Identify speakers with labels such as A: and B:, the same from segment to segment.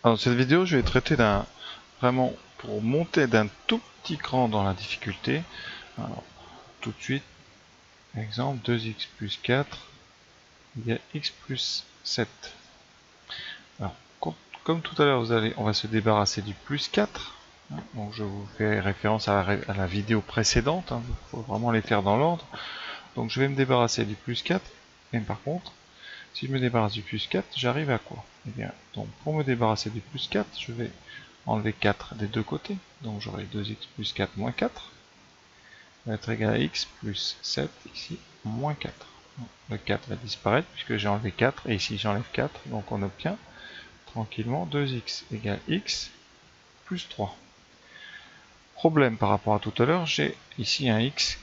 A: Alors, cette vidéo, je vais traiter vraiment pour monter d'un tout petit cran dans la difficulté. Alors, tout de suite, exemple 2x plus 4, il y a x plus 7. Alors, comme tout à l'heure, on va se débarrasser du plus 4. Donc, je vous fais référence à la vidéo précédente. Il faut vraiment les faire dans l'ordre. Donc, je vais me débarrasser du plus 4. Mais par contre, si je me débarrasse du plus 4, j'arrive à quoi? Eh bien, donc pour me débarrasser du plus 4, je vais enlever 4 des deux côtés. Donc j'aurai 2x plus 4 moins 4 va être égal à x plus 7 ici moins 4. Le 4 va disparaître puisque j'ai enlevé 4 et ici j'enlève 4. Donc on obtient tranquillement 2x égale x plus 3. Problème par rapport à tout à l'heure, j'ai ici un x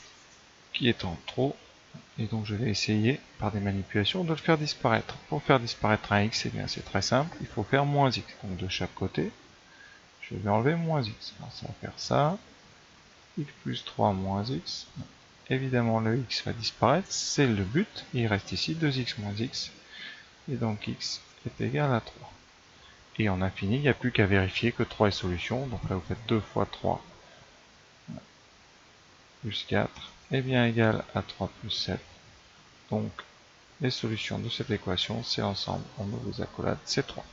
A: qui est en trop. Et donc je vais essayer par des manipulations de le faire disparaître. Pour faire disparaître un x, eh bien c'est très simple, il faut faire moins x. Donc de chaque côté, je vais enlever moins x. Alors ça va faire ça, x plus 3 moins x. Évidemment le x va disparaître, c'est le but. Il reste ici 2x moins x. Et donc x est égal à 3. Et on a fini, il n'y a plus qu'à vérifier que 3 est solution. Donc là vous faites 2 fois 3 plus 4 est bien égal à 3 plus 7. Donc les solutions de cette équation, c'est l'ensemble en nos accolades, c'est 3.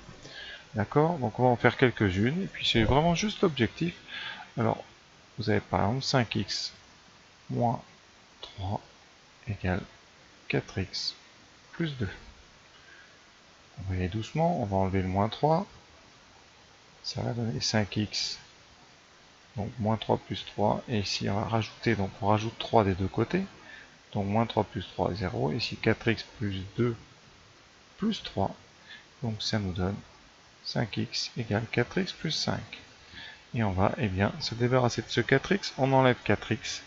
A: D'accord? Donc on va en faire quelques-unes, et puis c'est vraiment juste l'objectif. Alors, vous avez par exemple 5x moins 3 égale 4x plus 2. On va y aller doucement, on va enlever le moins 3. Ça va donner 5x, donc moins 3 plus 3. Et ici on va rajouter, donc on rajoute 3 des deux côtés. Donc moins 3 plus 3, 0. Ici 4x plus 2 plus 3. Donc ça nous donne 5x égale 4x plus 5. Et on va se débarrasser de ce 4x, on enlève 4x.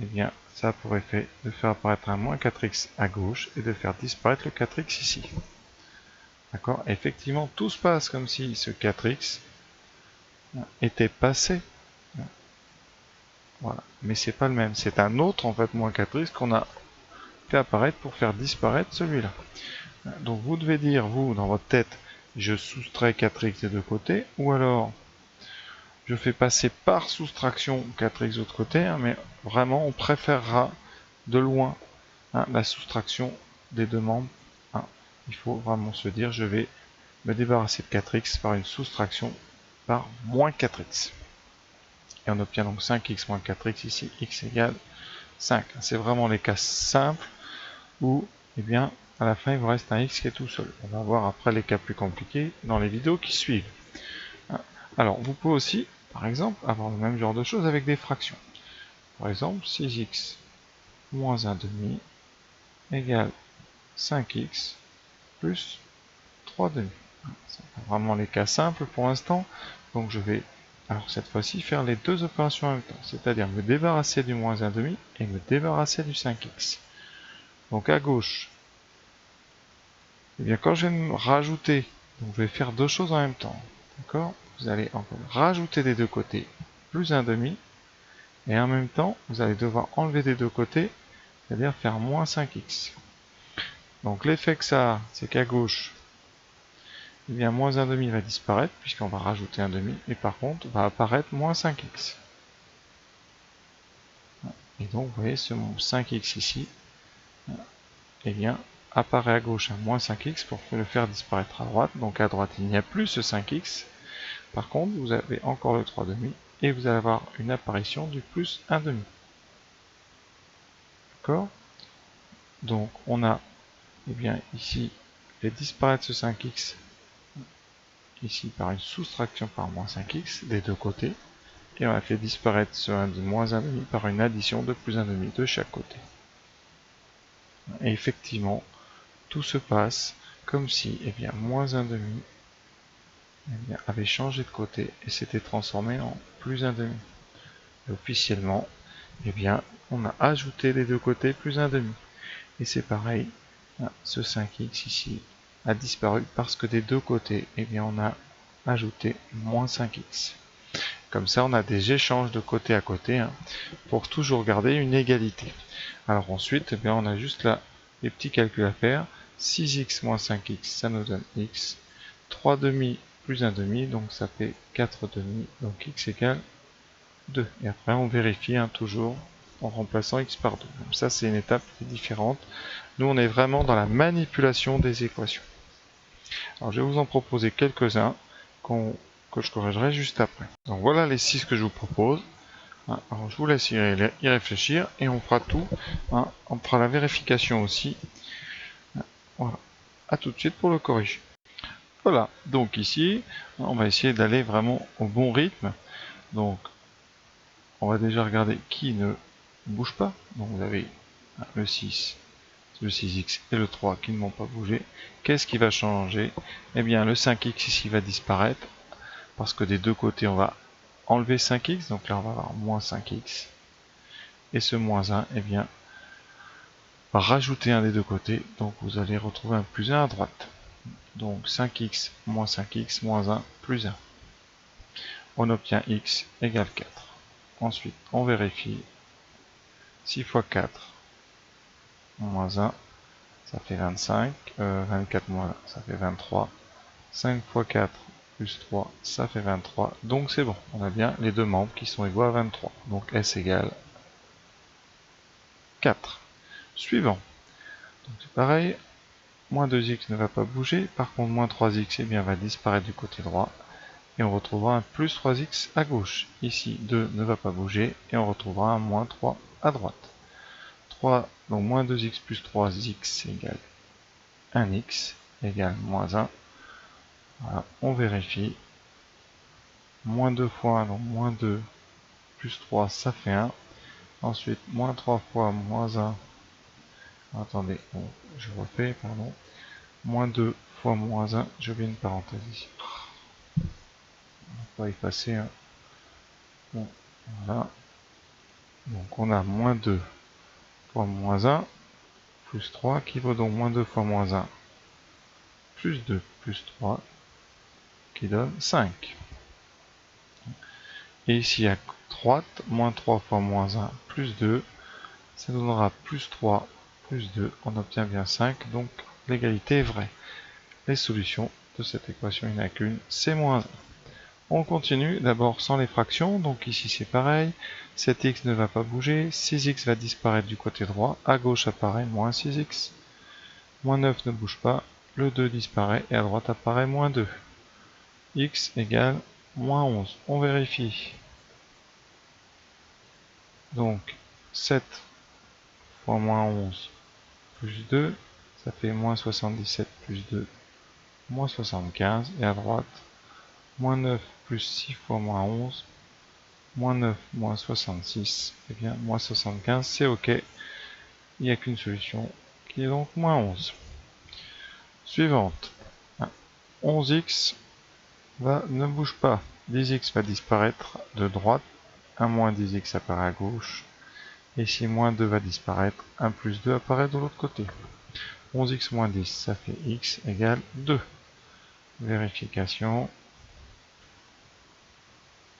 A: Et bien ça a pour effet de faire apparaître un moins 4x à gauche et de faire disparaître le 4x ici. D'accord? Effectivement, tout se passe comme si ce 4x était passé. Voilà. Mais c'est pas le même, c'est un autre en fait moins 4x qu'on a fait apparaître pour faire disparaître celui-là. Donc vous devez dire, vous, dans votre tête, je soustrais 4x des deux côtés, ou alors je fais passer par soustraction 4x de l'autre côté, mais vraiment on préférera de loin la soustraction des deux membres. Il faut vraiment se dire, je vais me débarrasser de 4x par une soustraction par moins 4x. Et on obtient donc 5x moins 4x ici, x égale 5. C'est vraiment les cas simples où, à la fin, il vous reste un x qui est tout seul. On va voir après les cas plus compliqués dans les vidéos qui suivent. Alors, vous pouvez aussi, par exemple, avoir le même genre de choses avec des fractions. Par exemple, 6x moins 1 demi égale 5x plus 3 demi. C'est vraiment les cas simples pour l'instant. Donc je vais, alors cette fois-ci, faire les deux opérations en même temps. C'est-à-dire me débarrasser du moins 1 demi et me débarrasser du 5x. Donc à gauche, quand je vais me rajouter, donc je vais faire deux choses en même temps. D'accord? Vous allez encore rajouter des deux côtés plus 1 demi. Et en même temps, vous allez devoir enlever des deux côtés, c'est-à-dire faire moins 5x. Donc l'effet que ça a, c'est qu'à gauche, moins 1 demi va disparaître, puisqu'on va rajouter 1 demi, et par contre, va apparaître moins 5x. Et donc, vous voyez, ce 5x ici, apparaît à gauche un moins 5x pour le faire disparaître à droite. Donc à droite, il n'y a plus ce 5x. Par contre, vous avez encore le 3 demi, et vous allez avoir une apparition du plus 1 demi. D'accord? Donc, on a, ici, fait disparaître ce 5x ici par une soustraction par moins 5x des deux côtés, et on a fait disparaître ce 1 de moins 1 demi par une addition de plus 1 demi de chaque côté. Et effectivement, tout se passe comme si moins 1 demi avait changé de côté et s'était transformé en plus 1 demi. Et officiellement, on a ajouté les deux côtés plus 1 demi. Et c'est pareil, ce 5x ici a disparu parce que des deux côtés, on a ajouté moins 5x. Comme ça, on a des échanges de côté à côté pour toujours garder une égalité. Alors ensuite, on a juste là les petits calculs à faire. 6x moins 5x, ça nous donne x. 3 demi plus 1 demi, donc ça fait 4 demi, donc x égale 2. Et après on vérifie toujours en remplaçant x par 2. Comme ça c'est une étape différente. Nous on est vraiment dans la manipulation des équations. Alors je vais vous en proposer quelques-uns que je corrigerai juste après. Donc voilà les 6 que je vous propose. Alors je vous laisse y réfléchir et on fera tout. On fera la vérification aussi. Voilà. A tout de suite pour le corriger. Voilà, donc ici, on va essayer d'aller vraiment au bon rythme. Donc, on va déjà regarder qui ne bouge pas. Donc vous avez le 6, le 6x et le 3 qui ne vont pas bouger. Qu'est-ce qui va changer? Eh bien, le 5x ici va disparaître, parce que des deux côtés, on va enlever 5x. Donc là, on va avoir moins 5x. Et ce moins 1, eh bien, va rajouter un des deux côtés. Donc vous allez retrouver un plus 1 à droite. Donc 5x moins 1 plus 1. On obtient x égale 4. Ensuite, on vérifie. 6 fois 4 moins 1, ça fait 25. 24 moins 1, ça fait 23. 5 fois 4 plus 3, ça fait 23. Donc c'est bon, on a bien les deux membres qui sont égaux à 23. Donc S égale 4. Suivant. Donc c'est pareil. Moins 2x ne va pas bouger. Par contre, moins 3x eh bien, va disparaître du côté droit. Et on retrouvera un plus 3x à gauche. Ici, 2 ne va pas bouger. Et on retrouvera un moins 3 à droite. 3, donc moins 2x plus 3x égale 1x égale moins 1. Voilà, on vérifie. Moins 2 fois 1, donc moins 2 plus 3, ça fait 1. Ensuite, moins 3 fois moins 1. Attendez, bon, je refais, pardon. Moins 2 fois moins 1, j'ai oublié une parenthèse ici. On va effacer. Hein. Bon, voilà. Donc on a moins 2 fois moins 1 plus 3 qui vaut donc moins 2 fois moins 1 plus 2 plus 3 qui donne 5. Et ici à droite, moins 3 fois moins 1 plus 2, ça donnera plus 3 plus 2, on obtient bien 5, donc l'égalité est vraie. Les solutions de cette équation, il n'y en a qu'une, c'est moins 1. On continue d'abord sans les fractions, donc ici c'est pareil, 7x ne va pas bouger, 6x va disparaître du côté droit, à gauche apparaît moins 6x, moins 9 ne bouge pas, le 2 disparaît et à droite apparaît moins 2. X égale moins 11. On vérifie. Donc 7 fois moins 11 plus 2, ça fait moins 77 plus 2, moins 75. Et à droite, moins 9 plus 6 fois moins 11, moins 9 moins 66. Et bien moins 75, c'est OK. Il n'y a qu'une solution qui est donc moins 11. Suivante. 11x ne bouge pas. 10x va disparaître de droite. 1 moins 10x apparaît à gauche. Et si moins 2 va disparaître, 1 plus 2 apparaît de l'autre côté. 11x moins 10, ça fait x égale 2. Vérification.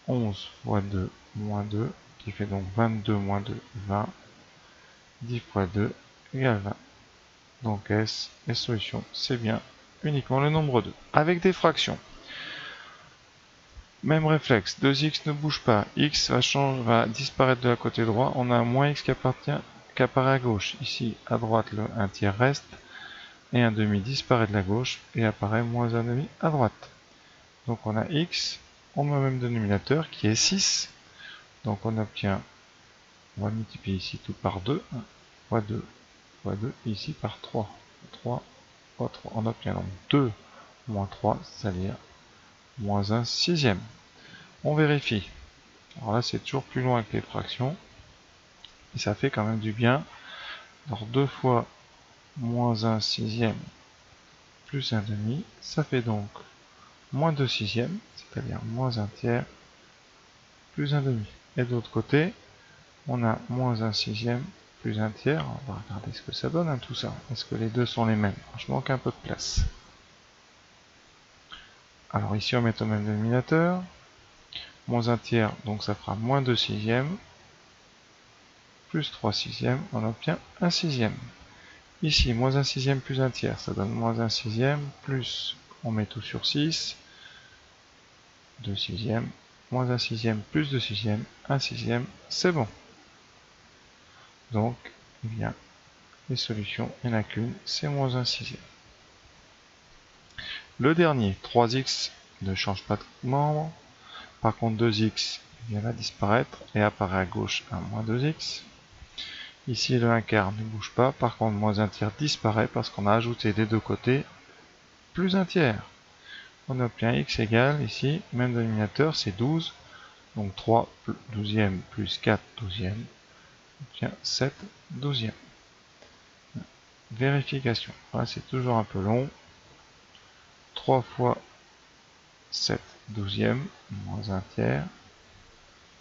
A: 11 fois 2 moins 2, qui fait donc 22 moins 2, 20. 10 fois 2 égale 20. Donc S, et solution, c'est bien uniquement le nombre 2. Avec des fractions. Même réflexe, 2x ne bouge pas, x va disparaître de la côté droit, on a un moins x qui apparaît à gauche. Ici, à droite, le 1 tiers reste, et 1 demi disparaît de la gauche, et apparaît moins 1 demi à droite. Donc on a x, on met le même dénominateur, qui est 6. Donc on obtient, on va multiplier ici tout par 2, 1 fois 2 fois 2, et ici par 3. 3 fois 3, on obtient donc 2 moins 3, c'est-à-dire moins 1 sixième. On vérifie. Alors là, c'est toujours plus loin que les fractions. Et ça fait quand même du bien. Alors 2 fois moins 1 sixième plus 1 demi, ça fait donc moins 2 sixièmes, c'est-à-dire moins 1 tiers plus 1 demi. Et de l'autre côté, on a moins 1 sixième plus 1 tiers. On va regarder ce que ça donne, hein, tout ça. Est-ce que les deux sont les mêmes? Je manque un peu de place. Alors ici, on met au même dénominateur. Moins 1 tiers, donc ça fera moins 2 sixièmes. Plus 3 sixièmes, on obtient 1 sixième. Ici, moins 1 sixième plus 1 tiers, ça donne moins 1 sixième, plus, on met tout sur 6, 2 sixièmes, moins 1 sixième plus 2 sixièmes, 1 sixième, c'est bon. Donc, eh bien, les solutions, il n'y en a qu'une, c'est moins 1 sixième. Le dernier, 3x, ne change pas de membre. Par contre, 2x va disparaître et apparaît à gauche à moins 2x. Ici, le 1 quart ne bouge pas. Par contre, moins 1 tiers disparaît parce qu'on a ajouté des deux côtés plus 1 tiers. On obtient x égale, ici, même dénominateur, c'est 12. Donc 3 douzièmes plus 4 douzièmes, on obtient 7 douzièmes. Vérification. Voilà, c'est toujours un peu long. 3 fois 7 douzièmes, moins 1 tiers.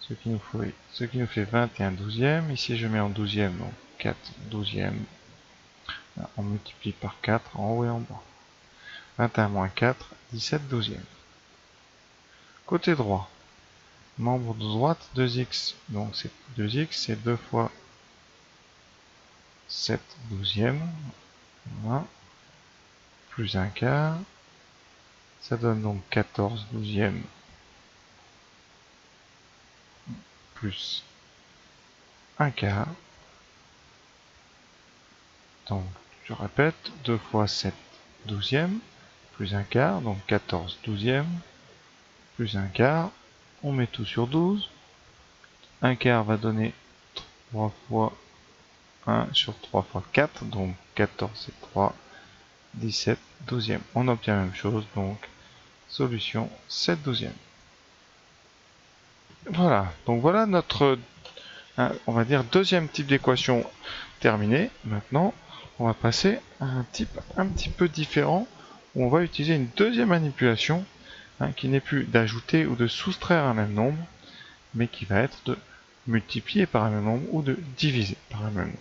A: Ce qui nous fait 21 douzièmes. Ici, je mets en douzième, donc 4 douzièmes. Là, on multiplie par 4 en haut et en bas. 21 moins 4, 17 douzièmes. Côté droit, membre de droite, 2x. Donc 2x, c'est 2 fois 7 douzièmes. Voilà. Plus 1 quart. Ça donne donc 14 douzièmes plus 1 quart. Donc, je répète, 2 fois 7 douzièmes plus 1 quart, donc 14 douzièmes plus 1 quart. On met tout sur 12. 1 quart va donner 3 fois 1 sur 3 fois 4, donc 14 et 3, 17 douzièmes. On obtient la même chose, donc solution 7 douzièmes. Voilà, donc voilà notre, on va dire, deuxième type d'équation terminée. Maintenant, on va passer à un type un petit peu différent, où on va utiliser une deuxième manipulation, qui n'est plus d'ajouter ou de soustraire un même nombre, mais qui va être de multiplier par un même nombre ou de diviser par un même nombre.